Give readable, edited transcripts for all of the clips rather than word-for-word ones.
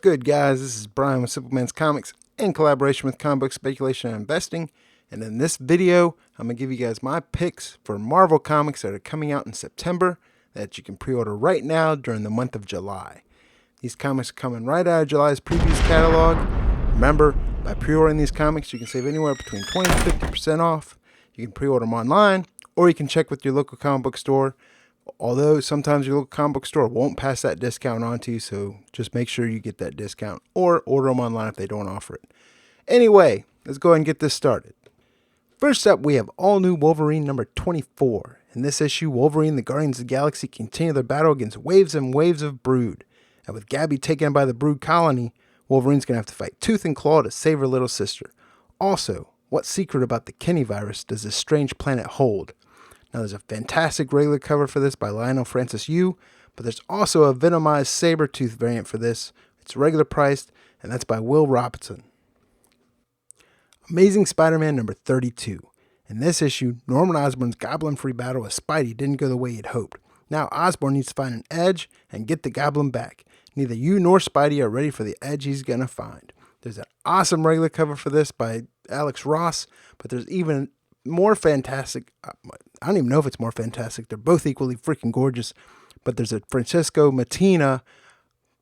good, guys? This is Brian with Simpleman's Comics in collaboration with Comic Book Speculation and Investing. And in this video, I'm going to give you guys my picks for Marvel comics that are coming out in September that you can pre-order right now during the month of July. These comics are coming right out of July's previous catalog. Remember, by pre-ordering these comics, you can save anywhere between 20 to 50% off. You can pre-order them online, or you can check with your local comic book store. Although sometimes your local comic book store won't pass that discount on to you, so just make sure you get that discount or order them online if they don't offer it. Anyway, let's go ahead and get this started. First up, we have all new Wolverine number 24. In this issue, Wolverine and the Guardians of the Galaxy continue their battle against waves and waves of Brood. And with Gabby taken by the Brood colony, Wolverine's going to have to fight tooth and claw to save her little sister. Also, what secret about the Kenny virus does this strange planet hold? Now, there's a fantastic regular cover for this by Lionel Francis Yu, but there's also a Venomized Sabretooth variant for this. It's regular priced, and that's by Will Robinson. Amazing Spider-Man number 32. In this issue, Norman Osborn's goblin-free battle with Spidey didn't go the way he'd hoped. Now Osborn needs to find an edge and get the goblin back. Neither you nor Spidey are ready for the edge he's going to find. There's an awesome regular cover for this by Alex Ross, but there's even more fantastic. I don't even know if it's more fantastic. They're both equally freaking gorgeous, but there's a Francesco Mattina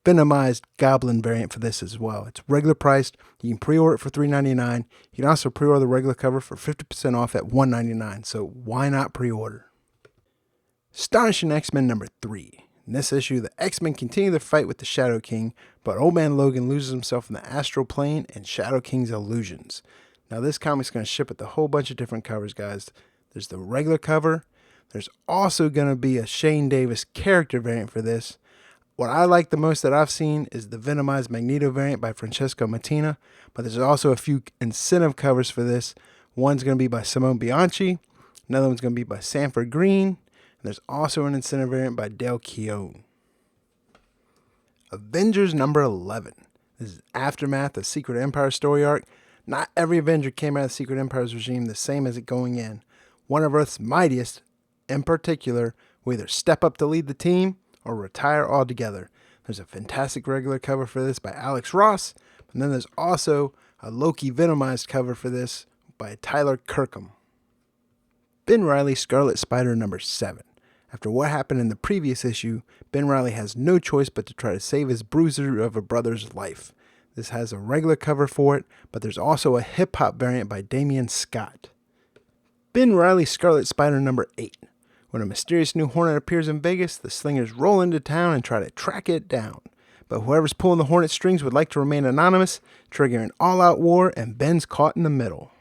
Venomized Goblin variant for this as well. It's regular priced. You can pre-order it for $3.99. You can also pre-order the regular cover for 50% off at $1.99. So why not pre-order? Astonishing X-Men number 3. In this issue, the X-Men continue their fight with the Shadow King, but Old Man Logan loses himself in the astral plane and Shadow King's illusions. Now this comic's going to ship with a whole bunch of different covers, guys. There's the regular cover. There's also going to be a Shane Davis character variant for this. What I like the most that I've seen is the Venomized Magneto variant by Francesco Mattina, but there's also a few incentive covers for this. One's going to be by Simone Bianchi. Another one's going to be by Sanford Green. And there's also an incentive variant by Dale Keown. Avengers number 11. This is Aftermath, a Secret Empire story arc. Not every Avenger came out of the Secret Empire's regime the same as it going in. One of Earth's mightiest, in particular, will either step up to lead the team or retire altogether. There's a fantastic regular cover for this by Alex Ross, and then there's also a Loki Venomized cover for this by Tyler Kirkham. Ben Reilly Scarlet Spider number 7. After what happened in the previous issue, Ben Reilly has no choice but to try to save his bruiser of a brother's life. This has a regular cover for it, but there's also a hip-hop variant by Damian Scott. Ben Reilly Scarlet Spider number 8. When a mysterious new Hornet appears in Vegas, the Slingers roll into town and try to track it down. But whoever's pulling the Hornet strings would like to remain anonymous, triggering an all-out war, and Ben's caught in the middle.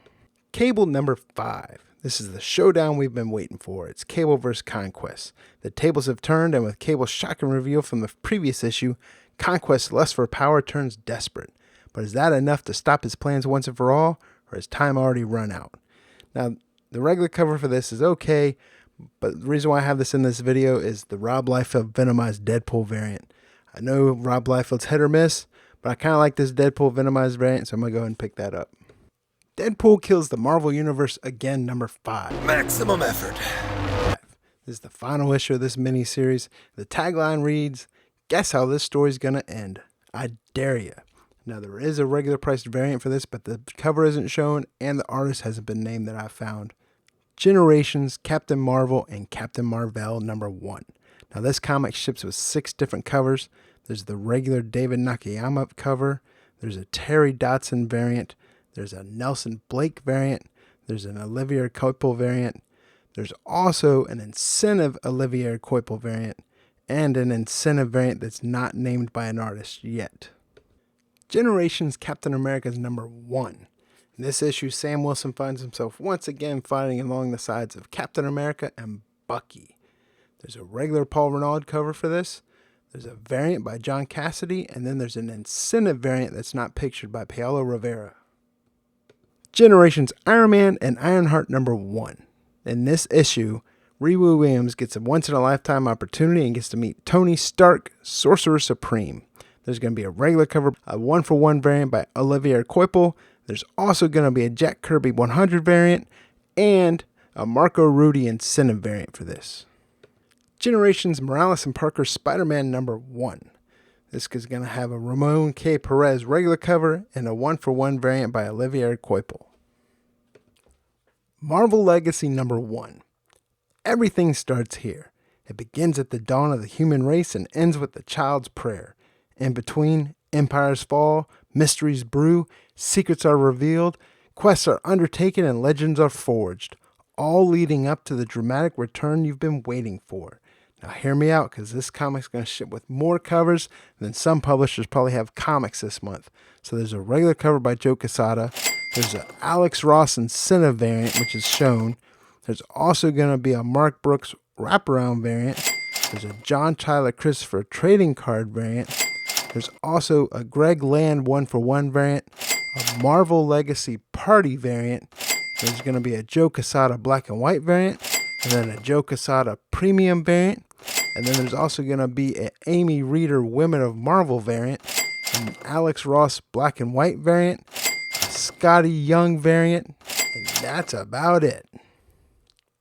Cable number 5. This is the showdown we've been waiting for. It's Cable vs. Conquest. The tables have turned, and with Cable's shocking reveal from the previous issue, Conquest's lust for power turns desperate. But is that enough to stop his plans once and for all, or has time already run out? Now, the regular cover for this is okay, but the reason why I have this in this video is the Rob Liefeld Venomized Deadpool variant. I know Rob Liefeld's hit or miss, but I kind of like this Deadpool Venomized variant, so I'm going to go ahead and pick that up. Deadpool Kills the Marvel Universe Again, number 5. Maximum effort. This is the final issue of this miniseries. The tagline reads, "Guess how this story's going to end? I dare ya." Now, there is a regular priced variant for this, but the cover isn't shown, and the artist hasn't been named that I've found. Generations, Captain Marvel, and Captain Marvel number 1. Now, this comic ships with 6 different covers. There's the regular David Nakayama cover. There's a Terry Dodson variant. There's a Nelson Blake variant. There's an Olivier Coipel variant. There's also an incentive Olivier Coipel variant and an incentive variant that's not named by an artist yet. Generations Captain America's number 1. In this issue, Sam Wilson finds himself once again fighting along the sides of Captain America and Bucky. There's a regular Paul Renaud cover for this. There's a variant by John Cassidy, and then there's an incentive variant that's not pictured by Paolo Rivera. Generations Iron Man and Ironheart number 1. In this issue, Riri Williams gets a once-in-a-lifetime opportunity and gets to meet Tony Stark, Sorcerer Supreme. There's going to be a regular cover, a 1-for-1 variant by Olivier Coipel. There's also going to be a Jack Kirby 100 variant and a Marco Rudy incentive variant for this. Generations Morales and Parker Spider-Man number 1. This is going to have a Ramon K. Perez regular cover and a 1-for-1 variant by Olivier Coipel. Marvel Legacy number 1. Everything starts here. It begins at the dawn of the human race and ends with the child's prayer. In between, empires fall, mysteries brew, secrets are revealed, quests are undertaken, and legends are forged, all leading up to the dramatic return you've been waiting for. Now hear me out, because this comic's going to ship with more covers than some publishers probably have comics this month. So there's a regular cover by Joe Quesada. There's an Alex Ross and Cinna variant, which is shown. There's also going to be a Mark Brooks wraparound variant. There's a John Tyler Christopher trading card variant. There's also a Greg Land 1-for-1 variant, a Marvel Legacy Party variant. There's going to be a Joe Quesada black and white variant, and then a Joe Quesada premium variant. And then there's also going to be an Amy Reeder Women of Marvel variant, an Alex Ross black and white variant, a Scotty Young variant, and that's about it.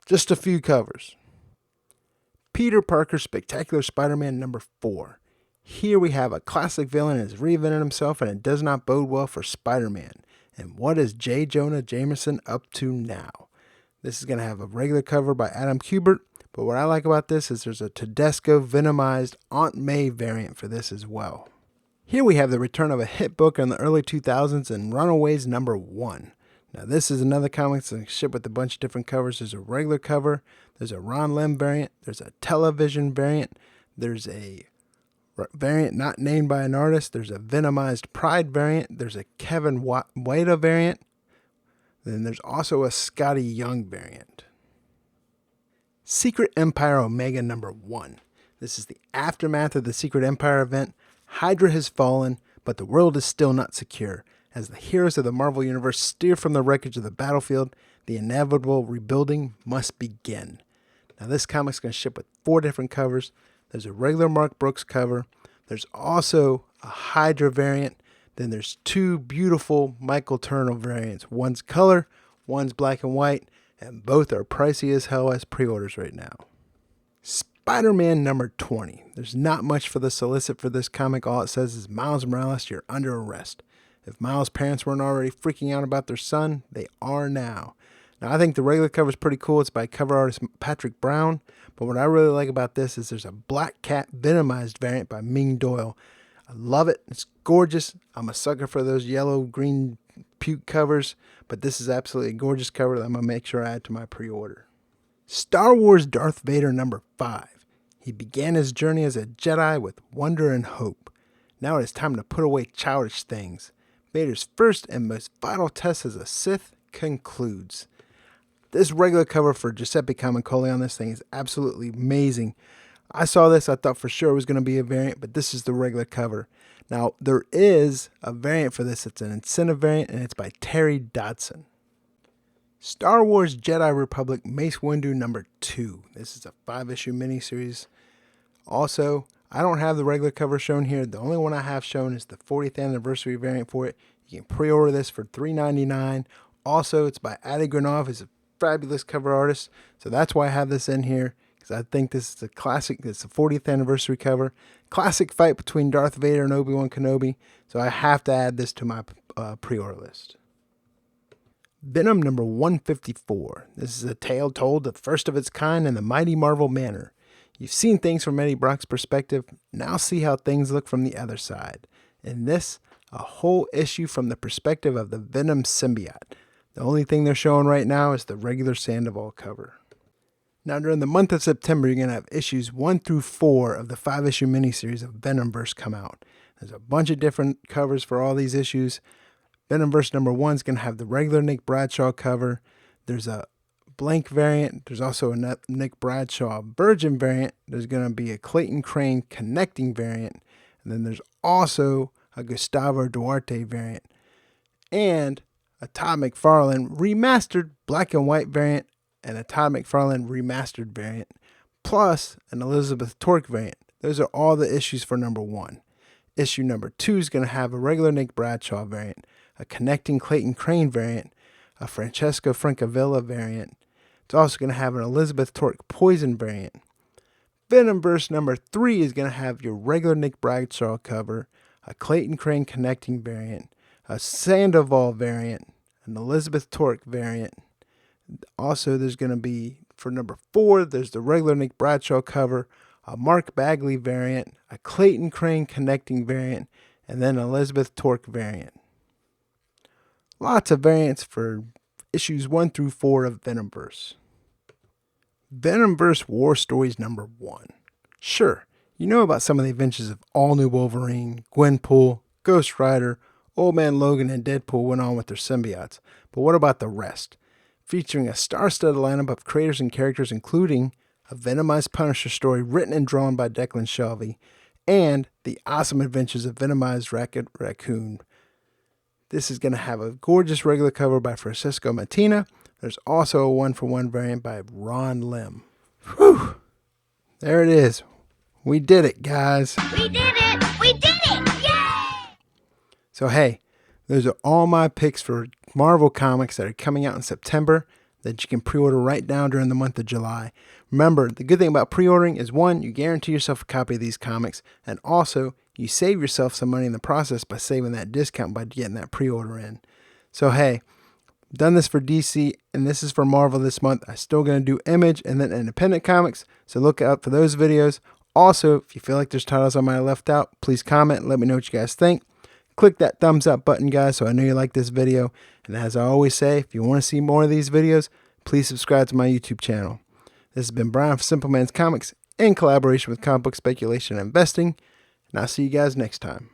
Just a few covers. Peter Parker Spectacular Spider-Man number 4. Here we have a classic villain has reinvented himself, and it does not bode well for Spider-Man. And what is J. Jonah Jameson up to now? This is going to have a regular cover by Adam Kubert, but what I like about this is there's a Tedesco Venomized Aunt May variant for this as well. Here we have the return of a hit book in the early 2000s and Runaways number 1. Now this is another comic that's shipped with a bunch of different covers. There's a regular cover, there's a Ron Lim variant, there's a television variant, there's a variant not named by an artist, there's a Venomized Pride variant, there's a Kevin Wada variant, then there's also a Scotty Young variant. Secret Empire Omega number 1. This is the aftermath of the Secret Empire event. Hydra has fallen, but the world is still not secure. As the heroes of the Marvel Universe steer from the wreckage of the battlefield, the inevitable rebuilding must begin. Now this comic's going to ship with 4 different covers. There's a regular Mark Brooks cover. There's also a Hydra variant. Then there's 2 beautiful Michael Turner variants. One's color, one's black and white, and both are pricey as hell as pre-orders right now. Spider-Man number 20. There's not much for the solicit for this comic. All it says is, Miles Morales, you're under arrest. If Miles' parents weren't already freaking out about their son, they are now. Now, I think the regular cover is pretty cool. It's by cover artist Patrick Brown. But what I really like about this is there's a Black Cat Venomized variant by Ming Doyle. I love it. It's gorgeous. I'm a sucker for those yellow, green puke covers. But this is absolutely a gorgeous cover that I'm going to make sure I add to my pre-order. Star Wars Darth Vader number 5. He began his journey as a Jedi with wonder and hope. Now it is time to put away childish things. Vader's first and most vital test as a Sith concludes. This regular cover for Giuseppe Camicoli on this thing is absolutely amazing. I saw this, I thought for sure it was going to be a variant, but this is the regular cover. Now, there is a variant for this. It's an incentive variant, and it's by Terry Dodson. Star Wars Jedi Republic Mace Windu number 2. This is a 5-issue miniseries. Also, I don't have the regular cover shown here. The only one I have shown is the 40th anniversary variant for it. You can pre-order this for $3.99. Also, it's by Adi Granov. He's a fabulous cover artist. So that's why I have this in here, because I think this is a classic. It's a 40th anniversary cover. Classic fight between Darth Vader and Obi-Wan Kenobi. So I have to add this to my pre-order list. Venom number 154. This is a tale told, the first of its kind in the mighty Marvel manner. You've seen things from Eddie Brock's perspective. Now see how things look from the other side. In this, a whole issue from the perspective of the Venom symbiote. The only thing they're showing right now is the regular Sandoval cover. Now during the month of September, you're going to have issues 1 through 4 of the 5-issue miniseries of Venomverse come out. There's a bunch of different covers for all these issues. Venomverse number 1 is going to have the regular Nick Bradshaw cover. There's a blank variant. There's also a Nick Bradshaw Virgin variant. There's going to be a Clayton Crane connecting variant. And then there's also a Gustavo Duarte variant. And a Todd McFarlane remastered black and white variant and a Todd McFarlane remastered variant. Plus an Elizabeth Torque variant. Those are all the issues for number 1. Issue number 2 is going to have a regular Nick Bradshaw variant, a connecting Clayton Crane variant, a Francesco Francavilla variant. It's also going to have an Elizabeth Torque Poison variant. Venomverse number 3 is going to have your regular Nick Bradshaw cover, a Clayton Crane connecting variant, a Sandoval variant, an Elizabeth Torque variant. Also, there's going to be, for number 4, there's the regular Nick Bradshaw cover, a Mark Bagley variant, a Clayton Crane connecting variant, and then an Elizabeth Torque variant. Lots of variants for issues 1 through 4 of Venomverse. Venomverse War Stories number 1. Sure, you know about some of the adventures of All New Wolverine, Gwenpool, Ghost Rider, Old Man Logan, and Deadpool went on with their symbiotes, but what about the rest? Featuring a star-studded lineup of creators and characters including a Venomized Punisher story written and drawn by Declan Shalvey, and the awesome adventures of Venomized Rocket Raccoon. This is going to have a gorgeous regular cover by Francisco Mattina. There's also a 1-for-1 variant by Ron Lim. Whew! There it is. We did it, guys. We did it! We did it! Yay! So hey, those are all my picks for Marvel comics that are coming out in September that you can pre-order right now during the month of July. Remember, the good thing about pre-ordering is 1, you guarantee yourself a copy of these comics, and also you save yourself some money in the process by saving that discount by getting that pre-order in. So hey, I've done this for DC and this is for Marvel this month. I'm still going to do Image and then independent comics, so look out for those videos. Also, if you feel like there's titles I might have left out, please comment and let me know what you guys think. Click that thumbs up button, guys, so I know you like this video. And as I always say, if you want to see more of these videos, please subscribe to my YouTube channel. This has been Brian from Simpleman's Comics in collaboration with Comic Book Speculation and Investing. And I'll see you guys next time.